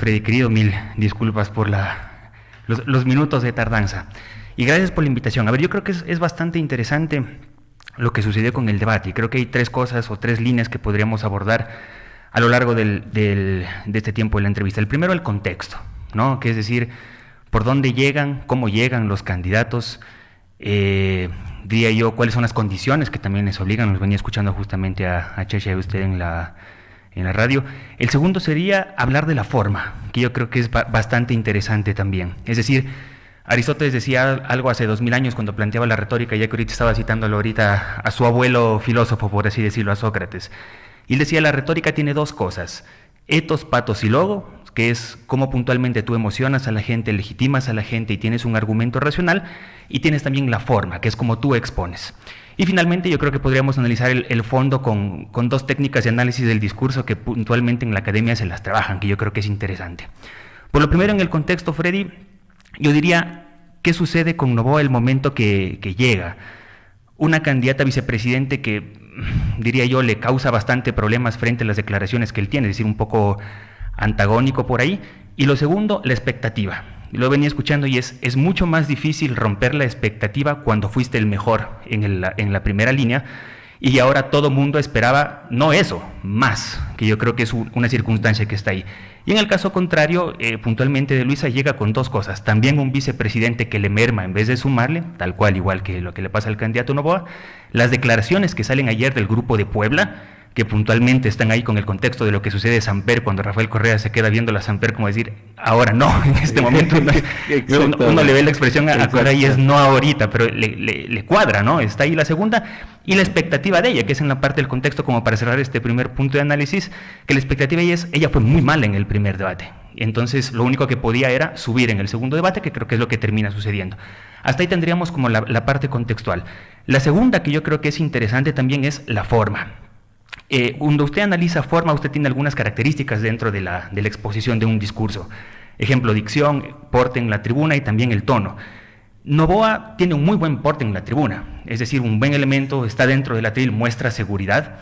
Freddy, querido, mil disculpas por los minutos de tardanza. Y gracias por la invitación. A ver, yo creo que es bastante interesante lo que sucedió con el debate. Y creo que hay tres cosas o tres líneas que podríamos abordar a lo largo de este tiempo de la entrevista. El primero, el contexto, ¿no? Que es decir, por dónde llegan, cómo llegan los candidatos, diría yo, cuáles son las condiciones que también les obligan. Nos venía escuchando justamente a Checha y a usted en la radio. El segundo sería hablar de la forma, que yo creo que es bastante interesante también. Es decir, Aristóteles decía algo hace 2000 años cuando planteaba la retórica, ya que ahorita estaba citándolo ahorita a su abuelo filósofo, por así decirlo, a Sócrates. Y él decía, la retórica tiene dos cosas, etos, patos y logo, que es cómo puntualmente tú emocionas a la gente, legitimas a la gente y tienes un argumento racional, y tienes también la forma, que es como tú expones. Y finalmente yo creo que podríamos analizar el fondo con dos técnicas de análisis del discurso que puntualmente en la academia se las trabajan, que yo creo que es interesante. Por lo primero, en el contexto, Freddy, yo diría, ¿qué sucede con Noboa el momento que llega? Una candidata a vicepresidente que, diría yo, le causa bastante problemas frente a las declaraciones que él tiene, es decir, un poco antagónico por ahí. Y lo segundo, la expectativa. Lo venía escuchando y es mucho más difícil romper la expectativa cuando fuiste el mejor en la primera línea y ahora todo mundo esperaba, no eso, más, que yo creo que es una circunstancia que está ahí. Y en el caso contrario, puntualmente de Luisa llega con dos cosas, también un vicepresidente que le merma en vez de sumarle, tal cual igual que lo que le pasa al candidato Noboa, las declaraciones que salen ayer del grupo de Puebla, que puntualmente están ahí con el contexto de lo que sucede en Samper, cuando Rafael Correa se queda viendo la Samper como decir, ahora no, en este momento uno le ve la expresión a Correa y es no ahorita, pero le cuadra, ¿no? Está ahí la segunda, y la expectativa de ella, que es en la parte del contexto, como para cerrar este primer punto de análisis, que la expectativa de ella fue muy mala en el primer debate, entonces lo único que podía era subir en el segundo debate, que creo que es lo que termina sucediendo. Hasta ahí tendríamos como la parte contextual. La segunda, que yo creo que es interesante también, es la forma. Cuando usted analiza forma, usted tiene algunas características dentro de la exposición de un discurso. Ejemplo, dicción, porte en la tribuna y también el tono. Noboa tiene un muy buen porte en la tribuna, es decir, un buen elemento, está dentro del atril, muestra seguridad.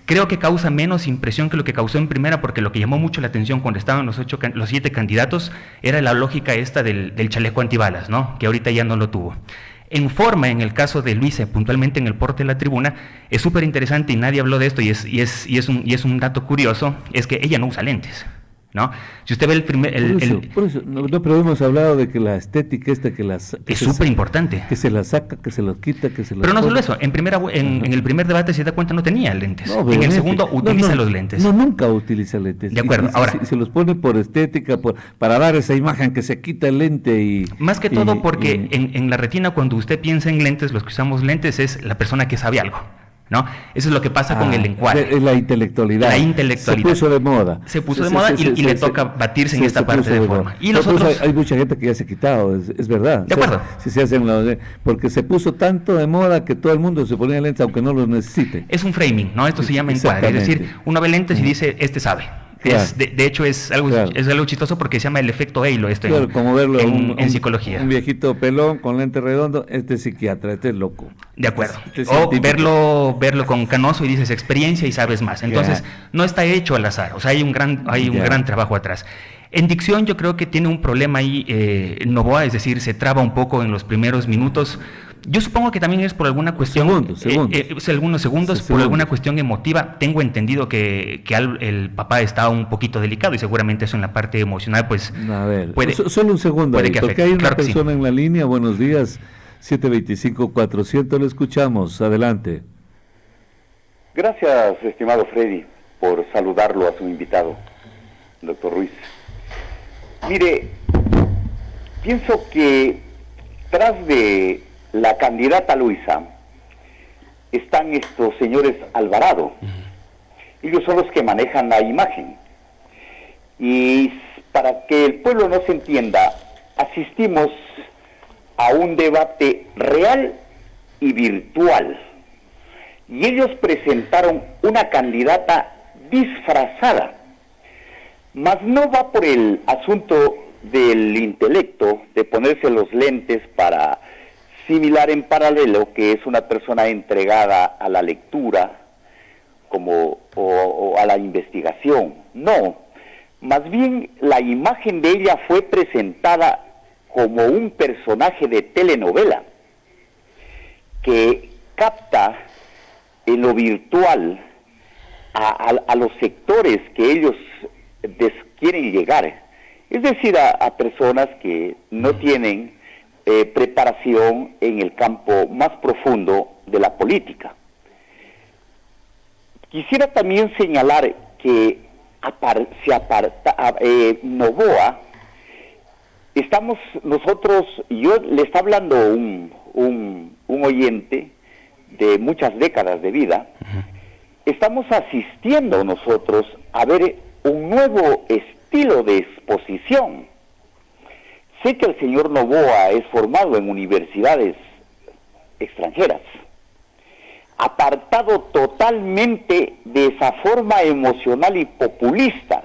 Creo que causa menos impresión que lo que causó en primera, porque lo que llamó mucho la atención cuando estaban los 7 candidatos era la lógica esta del chaleco antibalas, ¿no? Que ahorita ya no lo tuvo. En forma, en el caso de Luisa, puntualmente en el porte de la tribuna, es súper interesante y nadie habló de esto y es un dato curioso, es que ella no usa lentes, ¿no? Si usted ve el primer... Por eso, no, pero hemos hablado de que la estética esta es súper importante. Que se la saca, que se la quita, que se la Pero no pone. solo eso, en el primer debate, si se da cuenta, no tenía lentes. No, en el segundo utiliza los lentes. No, nunca utiliza lentes. De acuerdo, ahora... Se los pone por estética, para dar esa imagen que se quita el lente y... Más que todo porque en la retina, cuando usted piensa en lentes, los que usamos lentes es la persona que sabe algo, ¿no? Eso es lo que pasa con el encuadre. Es la intelectualidad. La intelectualidad. Se puso de moda. Se puso de moda y le toca batirse en esta parte de forma. Y los otros... hay mucha gente que ya se ha quitado, es verdad. De acuerdo. Si se hacen porque se puso tanto de moda que todo el mundo se ponía lentes aunque no los necesite. Es un framing, ¿no? Esto se llama encuadre. Es decir, uno ve lentes y dice, este sabe. Claro. De hecho es algo chistoso porque se llama el efecto Halo como verlo en psicología. Un viejito pelón con lente redondo, este es psiquiatra, este es loco. De acuerdo. O verlo con canoso y dices experiencia y sabes más. Entonces no está hecho al azar, o sea, hay un gran trabajo atrás. En dicción yo creo que tiene un problema ahí Noboa, es decir, se traba un poco en los primeros minutos. Yo supongo que también es por alguna cuestión, algunos segundos, por alguna cuestión emotiva. Tengo entendido que el papá está un poquito delicado y seguramente eso en la parte emocional, pues... A ver, solo un segundo, ahí, porque hay una persona en la línea. Buenos días, 725-400, lo escuchamos, adelante. Gracias, estimado Freddy, por saludarlo a su invitado, doctor Ruiz. Mire, pienso que tras de la candidata Luisa están estos señores Alvarado. Ellos son los que manejan la imagen. Y para que el pueblo no se entienda, asistimos a un debate real y virtual. Y ellos presentaron una candidata disfrazada. Mas no va por el asunto del intelecto, de ponerse los lentes para similar en paralelo, que es una persona entregada a la lectura o a la investigación. No, Más bien la imagen de ella fue presentada como un personaje de telenovela que capta en lo virtual a los sectores que ellos quieren llegar, es decir, a personas que no tienen preparación en el campo más profundo de la política. Quisiera también señalar que Novoa, estamos nosotros, yo le está hablando un oyente de muchas décadas de vida, estamos asistiendo nosotros a ver un nuevo estilo de exposición. Sé que el señor Novoa es formado en universidades extranjeras, apartado totalmente de esa forma emocional y populista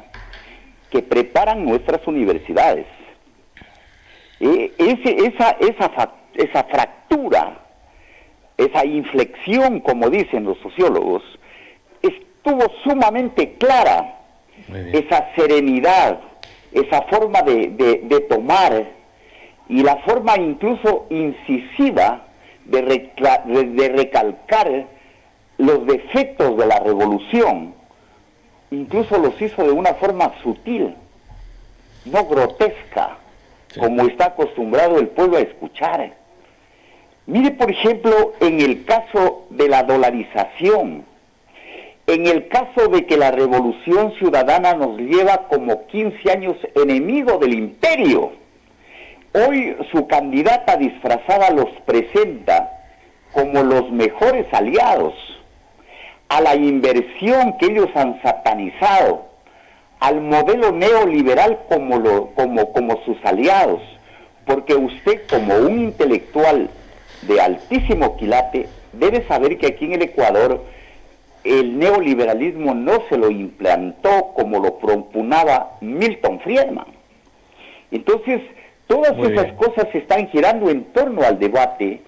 que preparan nuestras universidades. Esa fractura, esa inflexión, como dicen los sociólogos, estuvo sumamente clara. Esa serenidad, esa forma de tomar y la forma incluso incisiva de recalcar los defectos de la revolución, incluso los hizo de una forma sutil, no grotesca, como está acostumbrado el pueblo a escuchar. Mire, por ejemplo, en el caso de la dolarización, en el caso de que la revolución ciudadana nos lleva como 15 años enemigo del imperio, hoy su candidata disfrazada los presenta como los mejores aliados a la inversión que ellos han satanizado, al modelo neoliberal como sus aliados, porque usted, como un intelectual de altísimo quilate, debe saber que aquí en el Ecuador el neoliberalismo no se lo implantó como lo propugnaba Milton Friedman. Entonces, todas esas cosas están girando en torno al debate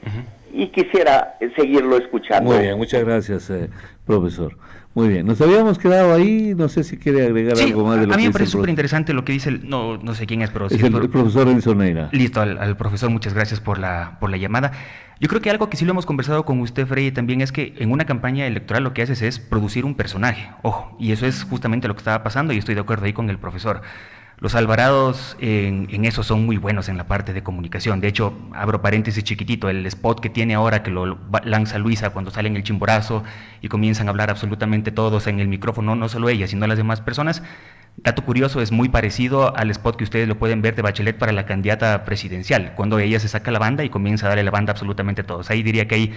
y quisiera seguirlo escuchando. Muy bien, muchas gracias, profesor. Muy bien, nos habíamos quedado ahí, no sé si quiere agregar algo más de lo que dice. A mí me parece súper interesante lo que dice, no sé quién es, pero... Es el profesor Enzo Neira. Listo, al profesor, muchas gracias por la llamada. Yo creo que algo que sí lo hemos conversado con usted, Frei, también es que en una campaña electoral lo que haces es producir un personaje, ojo, y eso es justamente lo que estaba pasando y estoy de acuerdo ahí con el profesor. Los Alvarados en eso son muy buenos en la parte de comunicación. De hecho, abro paréntesis chiquitito, el spot que tiene ahora que lo lanza Luisa cuando sale en el Chimborazo y comienzan a hablar absolutamente todos en el micrófono, no solo ella, sino las demás personas. Dato curioso, es muy parecido al spot que ustedes lo pueden ver de Bachelet para la candidata presidencial, cuando ella se saca la banda y comienza a darle la banda absolutamente a todos. Ahí diría que hay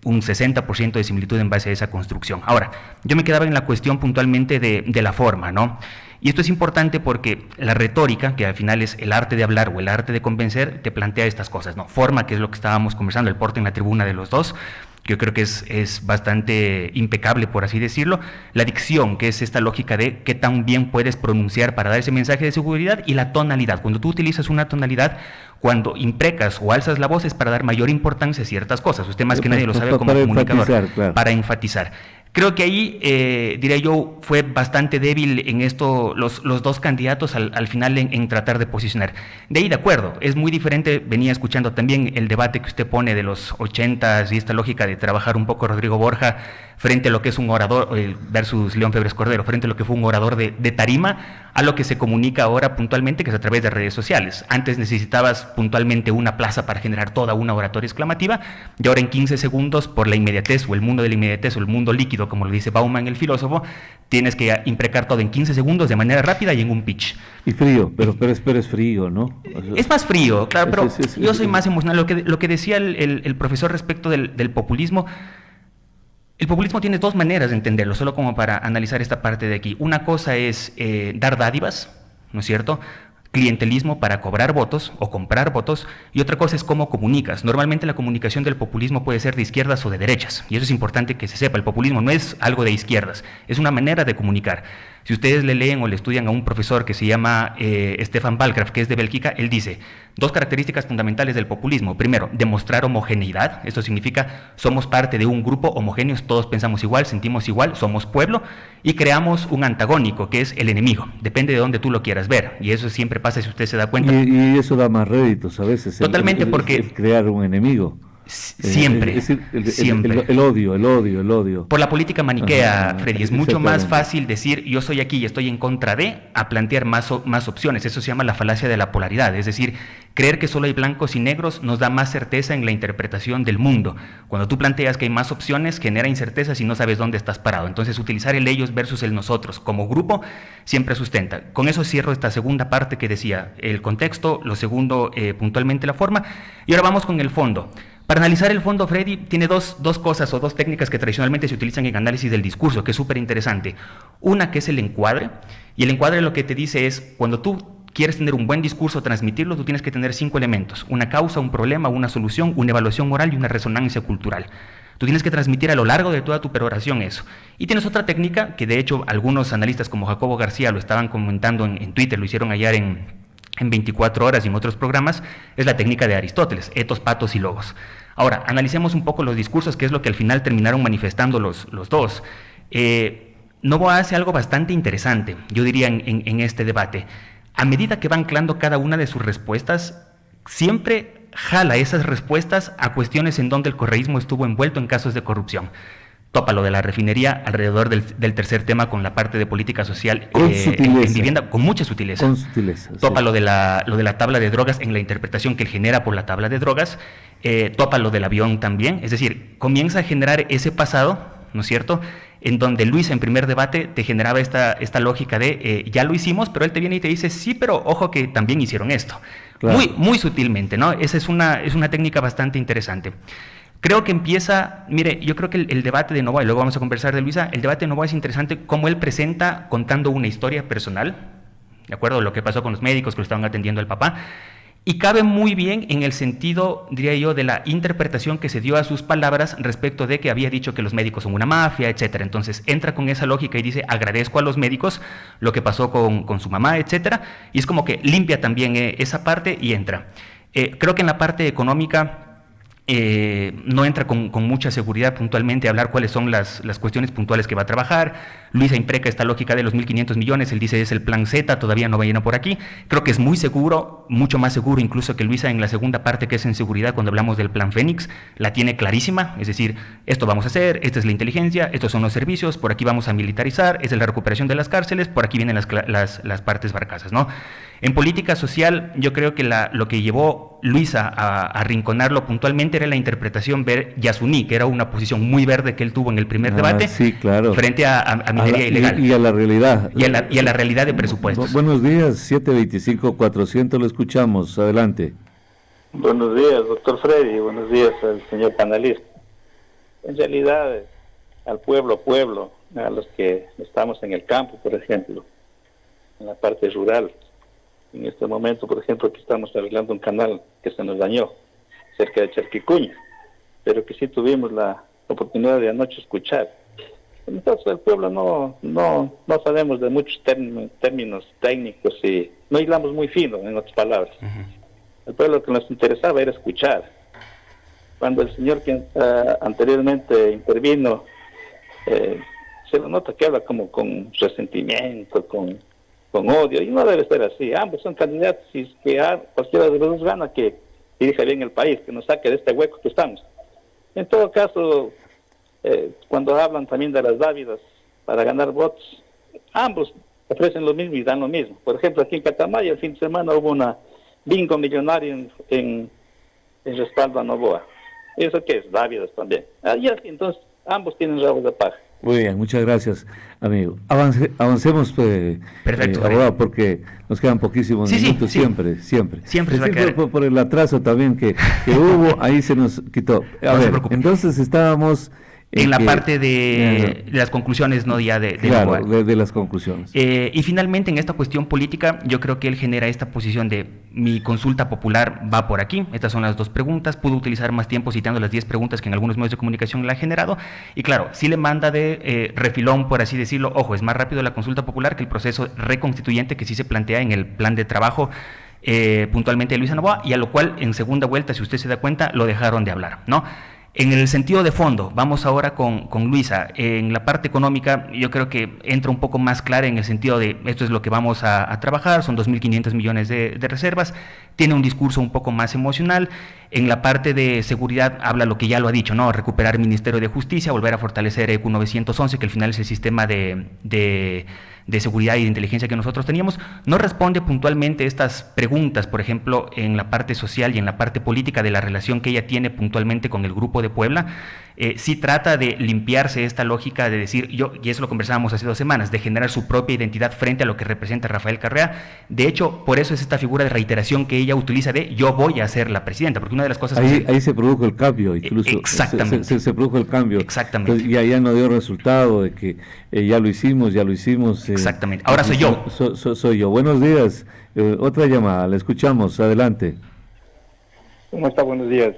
un 60% de similitud en base a esa construcción. Ahora, yo me quedaba en la cuestión puntualmente de la forma, ¿no? Y esto es importante porque la retórica, que al final es el arte de hablar o el arte de convencer, te plantea estas cosas, ¿no? Forma, que es lo que estábamos conversando, el porte en la tribuna de los dos, que yo creo que es bastante impecable, por así decirlo. La dicción, que es esta lógica de qué tan bien puedes pronunciar para dar ese mensaje de seguridad, y la tonalidad. Cuando tú utilizas una tonalidad, cuando imprecas o alzas la voz, es para dar mayor importancia a ciertas cosas. Usted más que nadie lo sabe como comunicador, claro. Para enfatizar. Creo que ahí, diría yo, fue bastante débil en esto los dos candidatos al final en tratar de posicionar. De ahí, de acuerdo, es muy diferente, venía escuchando también el debate que usted pone de los 80s y esta lógica de trabajar un poco Rodrigo Borja frente a lo que es un orador, versus León Febres Cordero, frente a lo que fue un orador de tarima, a lo que se comunica ahora puntualmente, que es a través de redes sociales. Antes necesitabas puntualmente una plaza para generar toda una oratoria exclamativa, y ahora en 15 segundos, por la inmediatez o el mundo de la inmediatez o el mundo líquido, como lo dice Bauman, el filósofo, tienes que imprecar todo en 15 segundos de manera rápida y en un pitch. Y frío, pero es frío, ¿no? Es más frío, claro, pero yo soy más emocional. Lo que decía el profesor respecto del populismo. El populismo tiene dos maneras de entenderlo, solo como para analizar esta parte de aquí. Una cosa es dar dádivas, ¿no es cierto?, clientelismo para cobrar votos o comprar votos, y otra cosa es cómo comunicas. Normalmente la comunicación del populismo puede ser de izquierdas o de derechas, y eso es importante que se sepa. El populismo no es algo de izquierdas, es una manera de comunicar. Si ustedes le leen o le estudian a un profesor que se llama Stefan Balkraf, que es de Bélgica, él dice, 2 características fundamentales del populismo. Primero, demostrar homogeneidad. Esto significa, somos parte de un grupo homogéneo, todos pensamos igual, sentimos igual, somos pueblo, y creamos un antagónico, que es el enemigo. Depende de dónde tú lo quieras ver, y eso siempre pasa si usted se da cuenta. Y eso da más réditos a veces. Totalmente, porque... crear un enemigo. Siempre, siempre. El odio. Por la política maniquea, Freddy, es mucho más fácil decir yo soy aquí y estoy en contra de, a plantear más opciones. Eso se llama la falacia de la polaridad, es decir, creer que solo hay blancos y negros nos da más certeza en la interpretación del mundo. Cuando tú planteas que hay más opciones, genera incertezas y no sabes dónde estás parado. Entonces, utilizar el ellos versus el nosotros como grupo siempre sustenta. Con eso cierro esta segunda parte que decía, el contexto, lo segundo, puntualmente la forma, y ahora vamos con el fondo. Para analizar el fondo, Freddy tiene dos cosas o 2 técnicas que tradicionalmente se utilizan en análisis del discurso, que es súper interesante. Una que es el encuadre, y el encuadre lo que te dice es, cuando tú quieres tener un buen discurso, transmitirlo, tú tienes que tener 5 elementos, una causa, un problema, una solución, una evaluación moral y una resonancia cultural. Tú tienes que transmitir a lo largo de toda tu peroración eso. Y tienes otra técnica, que de hecho algunos analistas como Jacobo García lo estaban comentando en Twitter, lo hicieron ayer en 24 horas y en otros programas, es la técnica de Aristóteles, etos, patos y logos. Ahora, analicemos un poco los discursos, que es lo que al final terminaron manifestando los dos. Novoa hace algo bastante interesante, yo diría, en este debate. A medida que va anclando cada una de sus respuestas, siempre jala esas respuestas a cuestiones en donde el correísmo estuvo envuelto en casos de corrupción. Topa lo de la refinería alrededor del tercer tema con la parte de política social en vivienda, con mucha sutileza. Topa lo de la tabla de drogas en la interpretación que él genera por la tabla de drogas. Topa lo del avión también. Es decir, comienza a generar ese pasado, ¿no es cierto?, en donde Luis en primer debate te generaba esta lógica de ya lo hicimos, pero él te viene y te dice sí, pero ojo que también hicieron esto. Claro. Muy sutilmente, ¿no? Esa es una técnica bastante interesante. Creo que empieza, mire, yo creo que el debate de Novoa, y luego vamos a conversar de Luisa, el debate de Novoa es interesante como él presenta contando una historia personal, ¿de acuerdo? Lo que pasó con los médicos que lo estaban atendiendo al papá, y cabe muy bien en el sentido, diría yo, de la interpretación que se dio a sus palabras respecto de que había dicho que los médicos son una mafia, etcétera. Entonces entra con esa lógica y dice, agradezco a los médicos lo que pasó con su mamá, etcétera, y es como que limpia también esa parte y entra. Creo que en la parte económica no entra con mucha seguridad puntualmente a hablar cuáles son las cuestiones puntuales que va a trabajar. Luisa impreca esta lógica de los 1.500 millones, él dice es el plan Z, todavía no va lleno por aquí. Creo que es muy seguro, mucho más seguro incluso que Luisa en la segunda parte, que es en seguridad, cuando hablamos del plan Fénix, la tiene clarísima, es decir, esto vamos a hacer, esta es la inteligencia, estos son los servicios, por aquí vamos a militarizar, esta es la recuperación de las cárceles, por aquí vienen las partes barcazas, ¿no? En política social, yo creo que lo que llevó Luisa a arrinconarlo puntualmente era la interpretación ver Yasuní, que era una posición muy verde que él tuvo en el primer debate, sí, claro, frente a minería ilegal. Y a la realidad. Y a la realidad de presupuestos. Buenos días, 725-400, lo escuchamos, adelante. Buenos días, doctor Freddy, buenos días al señor panelista. En realidad, al pueblo, a los que estamos en el campo, por ejemplo, en la parte rural. En este momento, por ejemplo, aquí estamos arreglando un canal que se nos dañó cerca de Charquicuña, pero que sí tuvimos la oportunidad de anoche escuchar. Entonces el pueblo no sabemos de muchos términos técnicos y no hilamos muy fino, en otras palabras. El pueblo, lo que nos interesaba era escuchar. Cuando el señor que anteriormente intervino, se lo nota que habla como con resentimiento, con odio, y no debe ser así. Ambos son candidatos y que cualquiera de los dos gana, que dirija bien el país, que nos saque de este hueco que estamos. En todo caso, cuando hablan también de las dávidas para ganar votos, ambos ofrecen lo mismo y dan lo mismo. Por ejemplo, aquí en Catamaya el fin de semana hubo una bingo millonario en respaldo a Novoa. ¿Eso qué es? Dávidas también. Y así, entonces, ambos tienen rabos de paja. Muy bien, muchas gracias, amigo. Avancemos, perfecto, abogado, porque nos quedan poquísimos minutos, siempre. Siempre se va a quedar. Por el atraso también que hubo, ahí se nos quitó. Entonces estábamos en la parte de las conclusiones, no ya de las conclusiones. Y finalmente, en esta cuestión política, yo creo que él genera esta posición de mi consulta popular va por aquí, estas son las dos preguntas, pudo utilizar más tiempo citando las 10 preguntas que en algunos medios de comunicación le ha generado, y claro, sí le manda de refilón, por así decirlo, ojo, es más rápido la consulta popular que el proceso reconstituyente que sí se plantea en el plan de trabajo puntualmente de Luisa Noboa, y a lo cual en segunda vuelta, si usted se da cuenta, lo dejaron de hablar, ¿no? En el sentido de fondo, vamos ahora con Luisa. En la parte económica, yo creo que entra un poco más clara en el sentido de esto es lo que vamos a trabajar, son 2.500 millones de reservas, tiene un discurso un poco más emocional. En la parte de seguridad habla lo que ya lo ha dicho, ¿no? Recuperar el Ministerio de Justicia, volver a fortalecer EQ 911, que al final es el sistema de seguridad y de inteligencia que nosotros teníamos. No responde puntualmente estas preguntas, por ejemplo, en la parte social y en la parte política de la relación que ella tiene puntualmente con el Grupo de Puebla. Sí trata de limpiarse esta lógica de decir, y eso lo conversábamos hace 2 semanas, de generar su propia identidad frente a lo que representa Rafael Correa. De hecho, por eso es esta figura de reiteración que ella utiliza de yo voy a ser la presidenta, porque una de las cosas... Ahí se produjo el cambio, incluso. Exactamente. Se produjo el cambio. Exactamente. Entonces, ya no dio resultado de que ya lo hicimos. Exactamente. Ahora soy yo. Soy yo. Buenos días. Otra llamada, la escuchamos. Adelante. ¿Cómo está? Buenos días.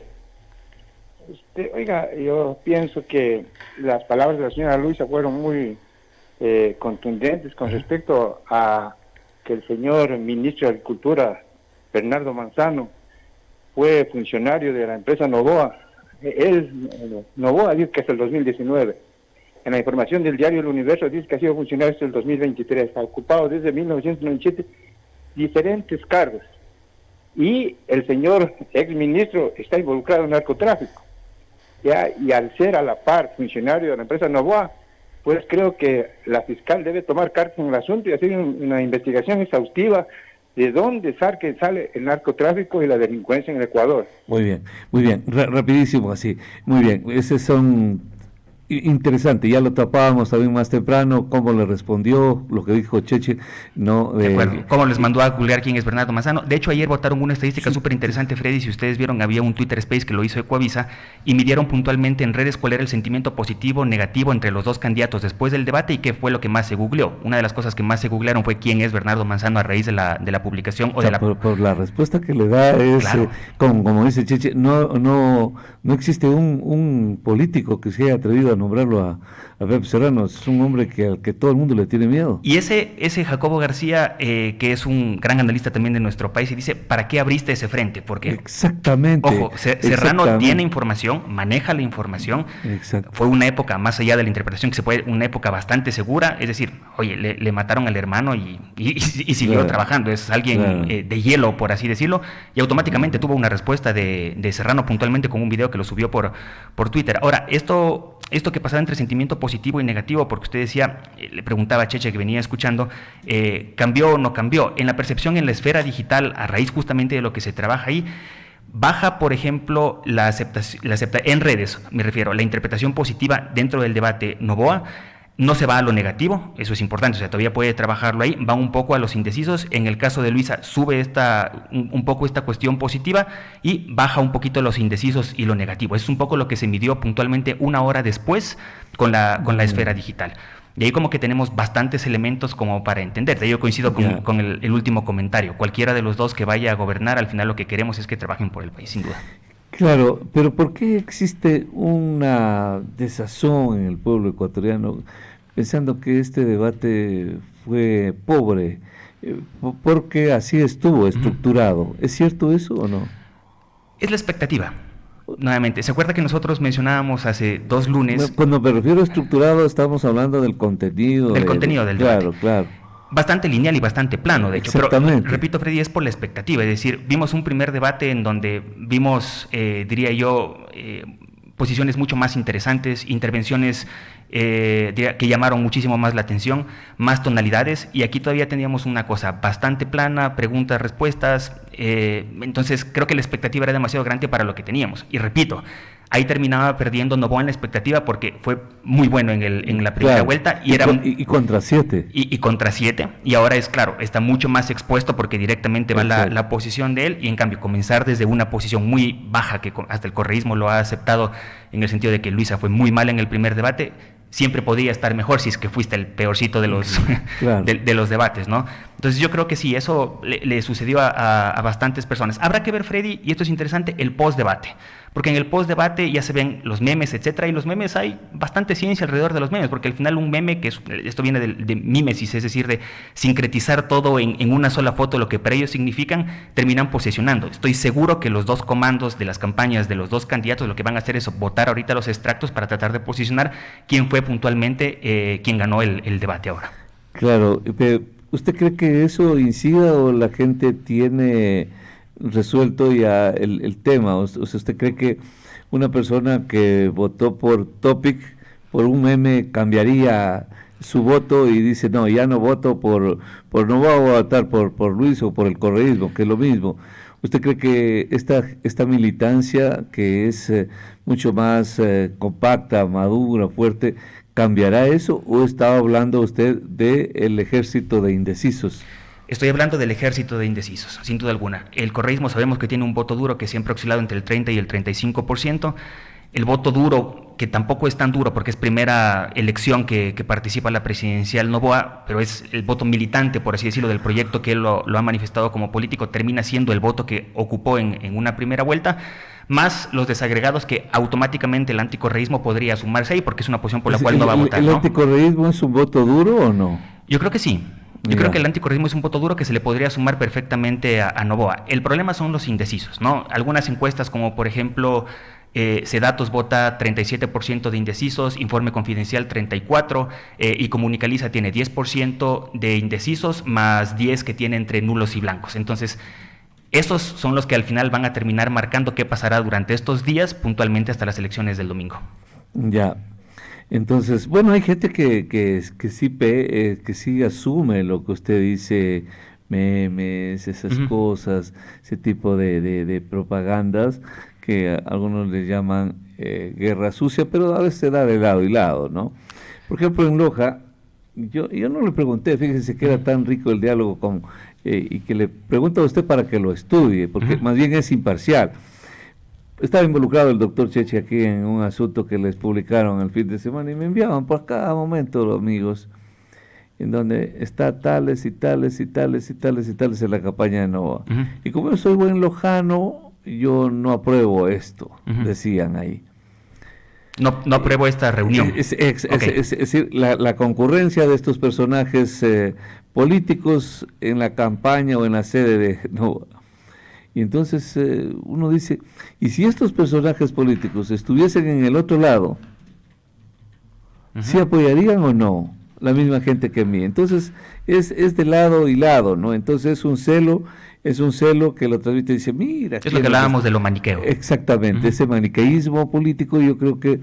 Oiga, yo pienso que las palabras de la señora Luisa fueron muy contundentes con respecto a que el señor ministro de Agricultura, Bernardo Manzano, fue funcionario de la empresa Noboa. Noboa dice que hasta el 2019. En la información del diario El Universo dice que ha sido funcionario hasta el 2023. Ha ocupado desde 1997 diferentes cargos. Y el señor exministro está involucrado en narcotráfico. ¿Ya? Y al ser a la par funcionario de la empresa Noboa, pues creo que la fiscal debe tomar cartas en el asunto y hacer una investigación exhaustiva de dónde sale el narcotráfico y la delincuencia en el Ecuador. Muy bien, rapidísimo así, muy bien, esos son interesante, ya lo tapábamos también más temprano, cómo le respondió, lo que dijo Cheche, ¿no? De acuerdo, cómo les mandó a googlear quién es Bernardo Manzano. De hecho, ayer votaron una estadística súper interesante, Freddy, si ustedes vieron, había un Twitter Space que lo hizo Ecoavisa, y midieron puntualmente en redes cuál era el sentimiento positivo, negativo entre los dos candidatos después del debate y qué fue lo que más se googleó. Una de las cosas que más se googlearon fue quién es Bernardo Manzano a raíz de la publicación. Por la respuesta que le da es, claro. Como dice Cheche, no existe un político que se haya atrevido a nombrarlo a Pepe Serrano. Es un hombre al que todo el mundo le tiene miedo. Y ese Jacobo García, que es un gran analista también de nuestro país, y dice, ¿para qué abriste ese frente? Porque, exactamente. Ojo, Serrano tiene información, maneja la información. Exacto. Fue una época, más allá de la interpretación, que se puede, una época bastante segura, es decir, oye, le mataron al hermano y siguió trabajando, es alguien de hielo, por así decirlo, y automáticamente tuvo una respuesta de Serrano puntualmente con un video que lo subió por Twitter. Ahora, esto que pasaba entre sentimiento positivo y negativo, porque usted decía, le preguntaba a Cheche que venía escuchando, ¿cambió o no cambió? En la percepción en la esfera digital, a raíz justamente de lo que se trabaja ahí, baja, por ejemplo, la aceptación en redes, me refiero, la interpretación positiva dentro del debate Noboa. No se va a lo negativo, eso es importante, o sea, todavía puede trabajarlo ahí, va un poco a los indecisos. En el caso de Luisa, sube un poco esta cuestión positiva y baja un poquito los indecisos y lo negativo. Eso es un poco lo que se midió puntualmente una hora después con la esfera digital. Y ahí como que tenemos bastantes elementos como para entender. De ahí yo coincido con el último comentario. Cualquiera de los dos que vaya a gobernar, al final lo que queremos es que trabajen por el país, sin duda. Claro, pero ¿por qué existe una desazón en el pueblo ecuatoriano pensando que este debate fue pobre? Porque así estuvo estructurado. ¿Es cierto eso o no? Es la expectativa. Nuevamente, ¿se acuerda que nosotros mencionábamos hace 2 lunes? Cuando me refiero a estructurado, estamos hablando del contenido. Del contenido del debate. Claro. Bastante lineal y bastante plano, de hecho. Pero, repito, Freddy, es por la expectativa. Es decir, vimos un primer debate en donde vimos, diría yo, posiciones mucho más interesantes, intervenciones que llamaron muchísimo más la atención, más tonalidades, y aquí todavía teníamos una cosa bastante plana, preguntas, respuestas, entonces creo que la expectativa era demasiado grande para lo que teníamos. Y repito, ahí terminaba perdiendo Noboa en la expectativa porque fue muy bueno en la primera vuelta. Y contra 7. Y contra 7. Y ahora está mucho más expuesto porque directamente va la posición de él. Y en cambio, comenzar desde una posición muy baja, que hasta el correísmo lo ha aceptado, en el sentido de que Luisa fue muy mal en el primer debate, siempre podría estar mejor si es que fuiste el peorcito de los, de los debates, ¿no? Entonces yo creo que sí, eso le sucedió a bastantes personas. Habrá que ver, Freddy, y esto es interesante, el post-debate. Porque en el post-debate ya se ven los memes, etcétera, y los memes hay bastante ciencia alrededor de los memes, porque al final un meme, esto viene de mímesis, es decir, de sincretizar todo en una sola foto, lo que para ellos significan, terminan posesionando. Estoy seguro que los dos comandos de las campañas de los dos candidatos lo que van a hacer es votar ahorita los extractos para tratar de posicionar quién fue puntualmente quien ganó el debate ahora. Claro, pero ¿usted cree que eso incida o la gente tiene resuelto ya el tema? O sea, ¿usted cree que una persona que votó por Topic, por un meme, cambiaría su voto y dice, no, ya no voto no voy a votar por Luis o por el correísmo, que es lo mismo? ¿Usted cree que esta militancia, que es mucho más compacta, madura, fuerte, cambiará eso, o estaba hablando usted del ejército de indecisos? Estoy hablando del ejército de indecisos, sin duda alguna. El correísmo sabemos que tiene un voto duro que siempre ha oscilado entre el 30 y el 35%. El voto duro, que tampoco es tan duro porque es primera elección que participa la presidencial Noboa, pero es el voto militante, por así decirlo, del proyecto que él lo ha manifestado como político, termina siendo el voto que ocupó en una primera vuelta, más los desagregados que automáticamente el anticorreísmo podría sumarse ahí porque es una posición por la cual no va a votar. ¿El anticorreísmo es un voto duro o no? Yo creo que sí. Yo creo que el anticorreísmo es un voto duro que se le podría sumar perfectamente a Noboa. El problema son los indecisos, ¿no? Algunas encuestas, como por ejemplo Cedatos vota 37% de indecisos, Informe Confidencial 34%, y Comunicaliza tiene 10% de indecisos, más 10 que tiene entre nulos y blancos. Entonces, esos son los que al final van a terminar marcando qué pasará durante estos días, puntualmente hasta las elecciones del domingo. Ya. Entonces, bueno, hay gente que sí asume lo que usted dice, memes, esas cosas, ese tipo de propagandas que algunos le llaman guerra sucia, pero a veces se da de lado y lado, ¿no? Por ejemplo, en Loja, yo no le pregunté, fíjese que era tan rico el diálogo y que le pregunto a usted para que lo estudie, porque más bien es imparcial. Estaba involucrado el doctor Cheche aquí en un asunto que les publicaron el fin de semana y me enviaban por cada momento los amigos, en donde está tales y tales y tales y tales y tales en la campaña de Noboa. Y como yo soy buen lojano, yo no apruebo esto, decían ahí. No apruebo esta reunión. Es decir, la concurrencia de estos personajes políticos en la campaña o en la sede de Noboa. Y entonces uno dice, ¿y si estos personajes políticos estuviesen en el otro lado, ¿sí apoyarían o no la misma gente que a mí? Entonces es de lado y lado, ¿no? Entonces es un celo que lo transmite y dice, mira. Es lo que hablábamos de lo maniqueo. Exactamente, ese maniqueísmo político yo creo que,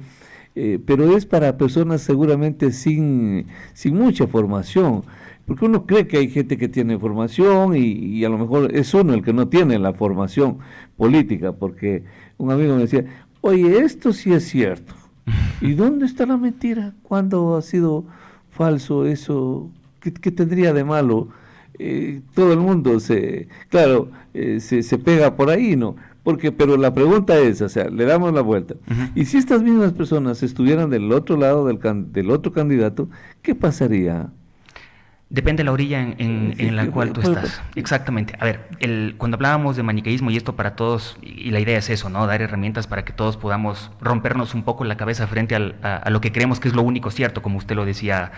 pero es para personas seguramente sin mucha formación. Porque uno cree que hay gente que tiene formación y a lo mejor es uno el que no tiene la formación política, porque un amigo me decía, oye, esto sí es cierto. ¿Y dónde está la mentira? ¿Cuándo ha sido falso eso? ¿Qué tendría de malo? Todo el mundo se pega por ahí, ¿no? Pero la pregunta es, o sea, le damos la vuelta. Y si estas mismas personas estuvieran del otro lado del otro candidato, ¿qué pasaría? Depende de la orilla en la cual tú estás. Exactamente. A ver, cuando hablábamos de maniqueísmo, y esto para todos, y la idea es eso, ¿no? Dar herramientas para que todos podamos rompernos un poco la cabeza frente a lo que creemos que es lo único cierto, como usted lo decía,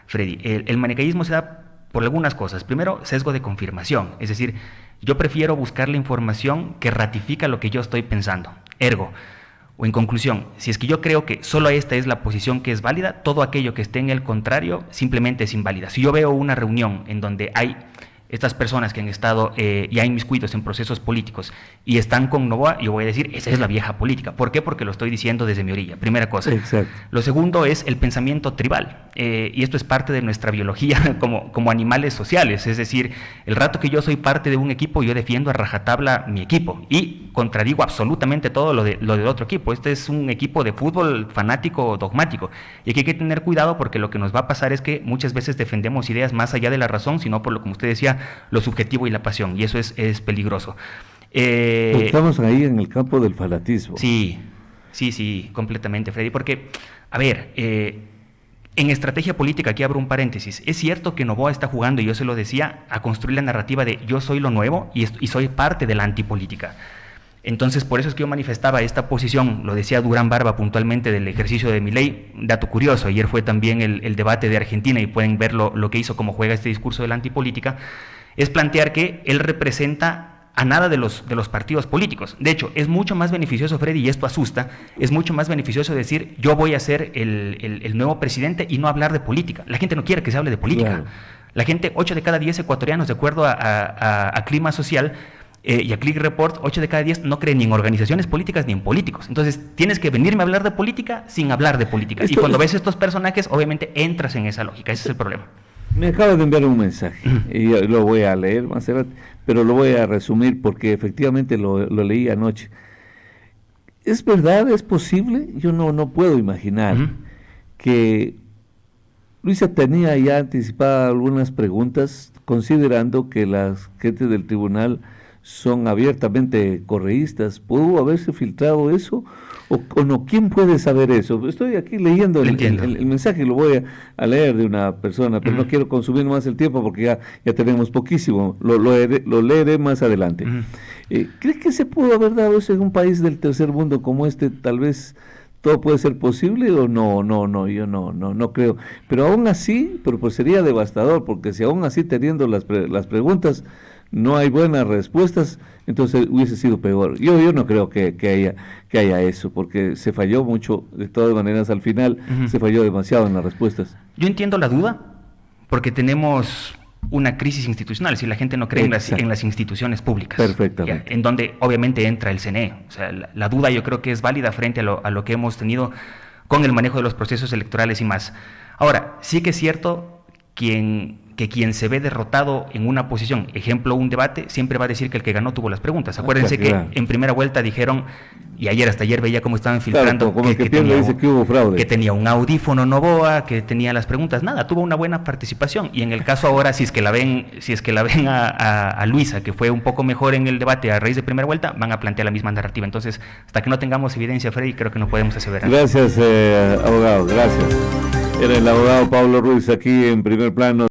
Freddy. El maniqueísmo se da por algunas cosas. Primero, sesgo de confirmación. Es decir, yo prefiero buscar la información que ratifica lo que yo estoy pensando. Ergo, o en conclusión, si es que yo creo que solo esta es la posición que es válida, todo aquello que esté en el contrario simplemente es inválida. Si yo veo una reunión en donde hay estas personas que han estado ya inmiscuidos en procesos políticos y están con Noboa, yo voy a decir, esa es la vieja política. ¿Por qué? Porque lo estoy diciendo desde mi orilla, primera cosa. Exacto. Lo segundo es el pensamiento tribal, y esto es parte de nuestra biología como animales sociales, es decir, el rato que yo soy parte de un equipo, yo defiendo a rajatabla mi equipo y contradigo absolutamente todo lo del otro equipo. Este es un equipo de fútbol fanático, dogmático, y aquí hay que tener cuidado porque lo que nos va a pasar es que muchas veces defendemos ideas más allá de la razón, sino por lo, como usted decía, lo subjetivo y la pasión, y eso es peligroso. Estamos ahí en el campo del fanatismo. Sí, completamente, Freddy, porque, a ver, En estrategia política, aquí abro un paréntesis, es cierto que Noboa está jugando, y yo se lo decía, a construir la narrativa de yo soy lo nuevo y soy parte de la antipolítica. Entonces, por eso es que yo manifestaba esta posición, lo decía Durán Barba puntualmente, del ejercicio de Milei. Dato curioso, ayer fue también el debate de Argentina y pueden ver lo que hizo, cómo juega este discurso de la antipolítica, es plantear que él representa a nada de los partidos políticos. De hecho, es mucho más beneficioso, Freddy, y esto asusta, es mucho más beneficioso decir yo voy a ser el nuevo presidente y no hablar de política. La gente no quiere que se hable de política. Claro. La gente, 8 de cada 10 ecuatorianos, de acuerdo a Clima Social y a Click Report, 8 de cada 10 no creen ni en organizaciones políticas ni en políticos. Entonces, tienes que venirme a hablar de política sin hablar de política. Y cuando ves estos personajes, obviamente entras en esa lógica. Ese es el problema. Me acaba de enviar un mensaje y yo lo voy a leer más adelante, pero lo voy a resumir porque efectivamente lo leí anoche. ¿Es verdad? ¿Es posible? Yo no puedo imaginar que Luisa tenía ya anticipadas algunas preguntas, considerando que las gentes del tribunal son abiertamente correístas. ¿Pudo haberse filtrado eso o no? ¿Quién puede saber eso? Estoy aquí leyendo el mensaje, lo voy a leer de una persona, pero no quiero consumir más el tiempo porque ya tenemos poquísimo. Lo leeré más adelante. ¿Cree que se pudo haber dado eso en un país del tercer mundo como este? Tal vez todo puede ser posible o no, yo no creo. Pero aún así, pues sería devastador, porque si aún así teniendo las preguntas no hay buenas respuestas, entonces hubiese sido peor. Yo no creo que haya eso, porque se falló mucho, de todas maneras al final se falló demasiado en las respuestas. Yo entiendo la duda, porque tenemos una crisis institucional, si la gente no cree en las instituciones públicas. Perfectamente. En donde obviamente entra el CNE. O sea, la duda yo creo que es válida frente a lo que hemos tenido con el manejo de los procesos electorales y más. Ahora, sí que es cierto que quien se ve derrotado en una posición, ejemplo, un debate, siempre va a decir que el que ganó tuvo las preguntas. Acuérdense que en primera vuelta dijeron, y hasta ayer veía cómo estaban filtrando, como que dice que hubo fraude, que tenía un audífono Noboa, que tenía las preguntas, nada, tuvo una buena participación. Y en el caso ahora, si es que la ven a Luisa, que fue un poco mejor en el debate a raíz de primera vuelta, van a plantear la misma narrativa. Entonces, hasta que no tengamos evidencia, Freddy, creo que no podemos aseverar. Gracias, abogado, gracias. Era el abogado Pablo Ruiz aquí en Primer Plano.